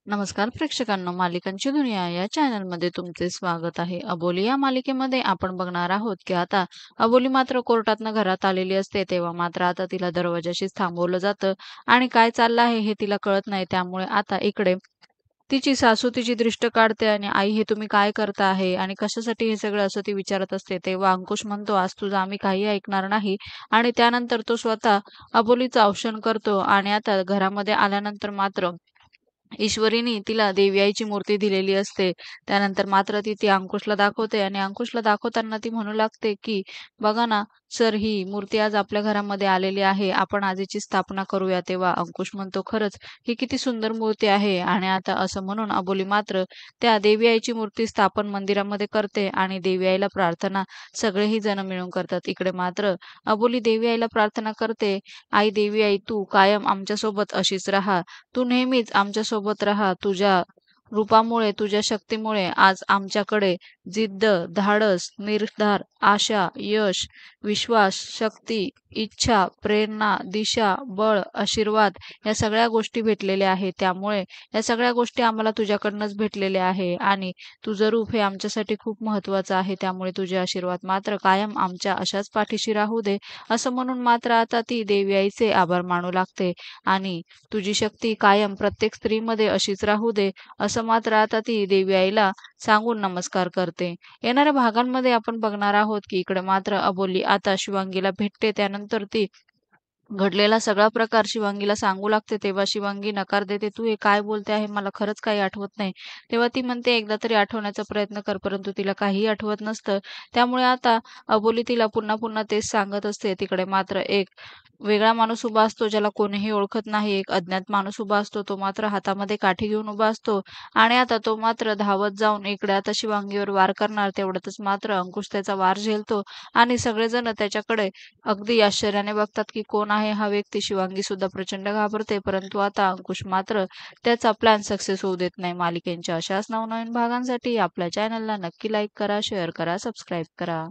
नमस्कार प्रेक्षकांनो, मालिकांची दुनिया या चॅनलमध्ये तुमचे स्वागत आहे. अबोली या मालिकेमध्ये आपण बघणार आहोत की आता अबोली मात्र कोर्टातनं घरात आलेली असते, तेव्हा मात्र आता तिला दरवाजाशीच थांबवलं जातं आणि काय चाललं आहे हे तिला कळत नाही. त्यामुळे आता इकडे तिची सासू तिची दृष्ट काढते आणि आई हे तुम्ही काय करता आहे आणि कशासाठी हे सगळं असं ती विचारत असते. तेव्हा अंकुश म्हणतो आज तुझं आम्ही काही ऐकणार नाही आणि त्यानंतर तो स्वतः अबोलीचं औक्षण करतो आणि आता घरामध्ये आल्यानंतर मात्र ईश्वरीनी तिला देवी आईची मूर्ती दिलेली असते. त्यानंतर मात्र ती अंकुशला दाखवते आणि अंकुशला दाखवताना ती म्हणू लागते, की "बघा ना सर, ही मूर्ती आज आपल्या घरामध्ये आलेली आहे. आपण आज हिची स्थापना करूया." तेव्हा अंकुश म्हणतो, "खरंच ही किती सुंदर मूर्ती आहे." आणि आता असं म्हणून अबोली मात्र त्या देवी आईची मूर्ती स्थापन मंदिरामध्ये करते आणि देवी आईला प्रार्थना सगळेही जण मिळून करतात. इकडे मात्र अबोली देवी आईला प्रार्थना करते, "आई देवी आई, तू कायम आमच्यासोबत अशीच राहा. तू नेहमीच आमच्यासोबत राहा. तुझ्या रूपामुळे, तुझ्या शक्तीमुळे आज आमच्याकडे जिद्द, धाडस, निर्धार, आशा, यश, विश्वास, शक्ती, इच्छा, प्रेरणा, दिशा, बळ, आशीर्वाद या सगळ्या गोष्टी भेटलेल्या आहेत. त्यामुळे या सगळ्या गोष्टी आम्हाला तुझ्याकडूनच भेटलेल्या आहे आणि तुझं रूप हे आमच्यासाठी खूप महत्त्वाचं आहे. त्यामुळे तुझे आशीर्वाद मात्र कायम आमच्या अशाच पाठीशी राहू दे." असं म्हणून मात्र आता ती देवी आईचे आभार मानू लागते आणि तुझी शक्ती कायम प्रत्येक स्त्रीमध्ये अशीच राहू दे, असं मात्र आता ती देवी आईला सांगून नमस्कार करते. येणाऱ्या भागांमध्ये आपण बघणार आहोत की इकडे मात्र अबोली आता शिवांगीला भेटते. त्यानंतर ती घडलेला सगळा प्रकार शिवांगीला सांगू लागते. तेव्हा शिवांगी नकार देते, "तू हे काय बोलते आहे? मला खरंच काही आठवत नाही." तेव्हा ती म्हणते, "एकदा तरी आठवण्याचा प्रयत्न कर." परंतु तिला काहीही आठवत नसतं. त्यामुळे आता अबोली तिला पुन्हा पुन्हा तेच सांगत असते. तिकडे मात्र एक वेगळा माणूस उभा असतो, ज्याला कोणीही ओळखत नाही. एक अज्ञात माणूस उभा असतो. तो मात्र हातामध्ये काठी घेऊन उभा असतो आणि आता तो मात्र धावत जाऊन इकडे आता शिवांगीवर वार करणार. तेवढ्यातच मात्र अंकुश त्याचा वार झेलतो आणि सगळेजण त्याच्याकडे अगदी आश्चर्याने बघतात, की कोण आहे हा व्यक्ती. शिवांगी सुद्धा प्रचंड घाबरते. परंतु आता अंकुश मात्र त्याचा प्लॅन सक्सेस होऊ देत नाही. मालिकेच्या अशाच नवनवीन भागांसाठी आपल्या चॅनलला नक्की लाईक करा, शेअर करा, सबस्क्राईब करा.